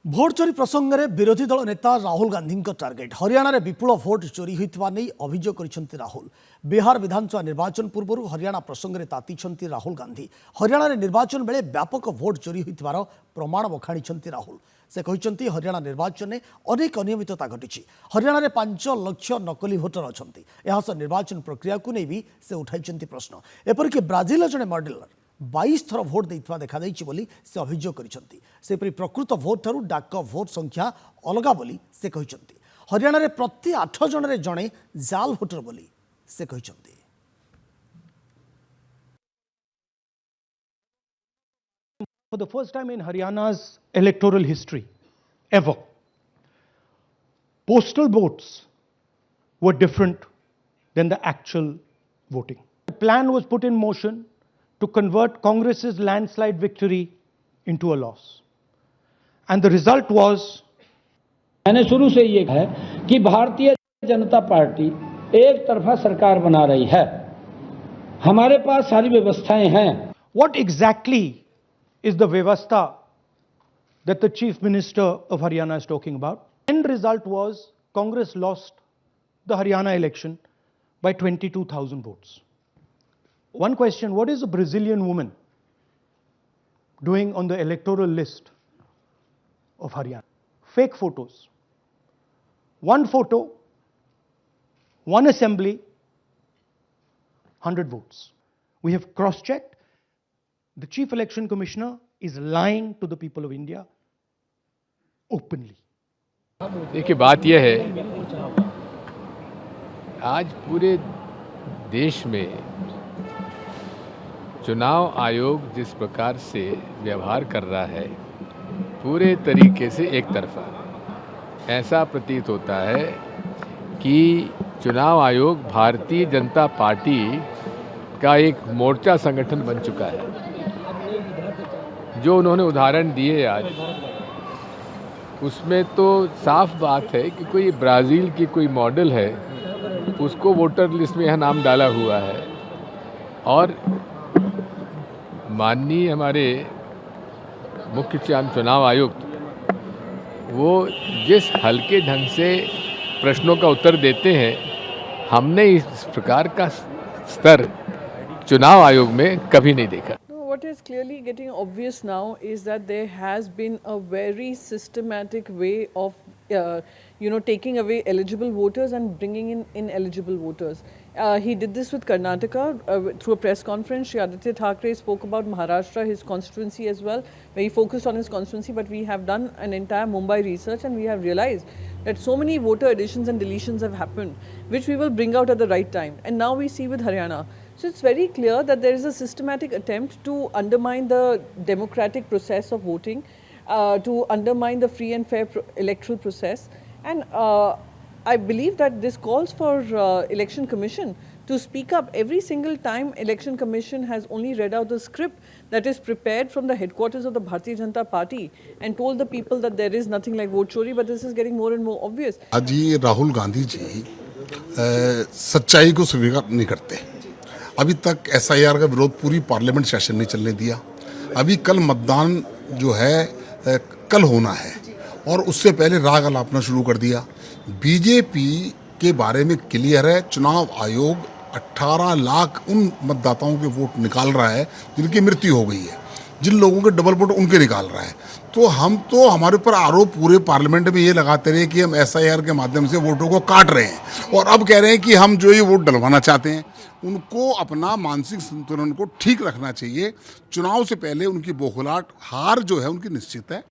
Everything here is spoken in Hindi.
भोट चोरी प्रसंग में विरोधी दल नेता राहुल गांधी टार्गेट हरियाणा में विपुल भोट चोरी होता अभियोग कर राहुल। बिहार विधानसभा निर्वाचन पूर्व हरियाणा प्रसंग में ताती राहुल गांधी। हरियाणा में निर्वाचन बेले व्यापक भोट चोरी होता प्रमाण बखाणी राहुल। से कहते हरियाणा निर्वाचन में अनेक अनियमितता घटी। हरियाणा में 5 लाख नकली भोटर अच्छा निर्वाचन प्रक्रिया को नहीं भी से उठाई प्रश्न। एपरिक ब्राजिल जड़े मॉडलर 22 थर भोट देता देखा से अभियोग कर प्रकृत भोट ठारू डाक भोट संख्या अलगा बोली से कहते। हरियाणा में प्रति 8 जन जड़े जाल भोटर बोली से कहते। For the first time in Haryana's electoral history ever, postal votes were different than the actual voting. A plan was put in motion to convert Congress's landslide victory into a loss. And the result was, मैंने शुरू से ये है कि भारतीय जनता पार्टी एक तरफा सरकार बना रही है। हमारे पास सारी व्यवस्थाएं हैं। what exactly is the Vyavastha that the Chief Minister of Haryana is talking about? End result was Congress lost the Haryana election by 22,000 votes. One question, what is a Brazilian woman doing on the electoral list of Haryana? Fake photos. One photo, one assembly, 100 votes. We have cross-checked. The Chief Election Commissioner is lying to the people of India openly. देखिए बात यह है, आज पूरे देश में चुनाव आयोग जिस प्रकार से व्यवहार कर रहा है पूरे तरीके से एक तरफा, ऐसा प्रतीत होता है कि चुनाव आयोग भारतीय जनता पार्टी का एक मोर्चा संगठन बन चुका है। जो उन्होंने उदाहरण दिए आज, उसमें तो साफ बात है कि कोई ब्राज़ील की कोई मॉडल है, उसको वोटर लिस्ट में यह नाम डाला हुआ है। और माननीय हमारे मुख्य चुनाव आयुक्त वो जिस हल्के ढंग से प्रश्नों का उत्तर देते हैं, हमने इस प्रकार का स्तर चुनाव आयोग में कभी नहीं देखा। What is clearly getting obvious now is that there has been a very systematic way of taking away eligible voters and bringing in ineligible voters. He did this with Karnataka through a press conference. Shri Aditya Thackeray spoke about Maharashtra, his constituency as well, where he focused on his constituency, but we have done an entire Mumbai research and we have realized that so many voter additions and deletions have happened, which we will bring out at the right time. And now we see with Haryana. So it's very clear that there is a systematic attempt to undermine the democratic process of voting, to undermine the free and fair electoral process. And I believe that this calls for Election Commission to speak up. Every single time Election Commission has only read out the script that is prepared from the headquarters of the Bharatiya Janata Party and told the people that there is nothing like vote chori, but this is getting more and more obvious. आज ये राहुल गांधी जी सच्चाई को स्वीकार नहीं करते। अभी तक एसआईआर का विरोध पूरी पार्लियामेंट सेशन ने चलने दिया। अभी कल मतदान जो है कल होना है और उससे पहले राग अलापना शुरू कर दिया। बीजेपी के बारे में क्लियर है, चुनाव आयोग 18 लाख उन मतदाताओं के वोट निकाल रहा है जिनकी मृत्यु हो गई है, जिन लोगों के डबल वोट उनके निकाल रहा है। तो हमारे ऊपर आरोप पूरे पार्लियामेंट में ये लगाते रहे कि हम एसआईआर के माध्यम से वोटों को काट रहे हैं और अब कह रहे हैं कि हम जो ये वोट डलवाना चाहते हैं। उनको अपना मानसिक संतुलन को ठीक रखना चाहिए। चुनाव से पहले उनकी बौखलाहट, हार जो है उनकी निश्चित है।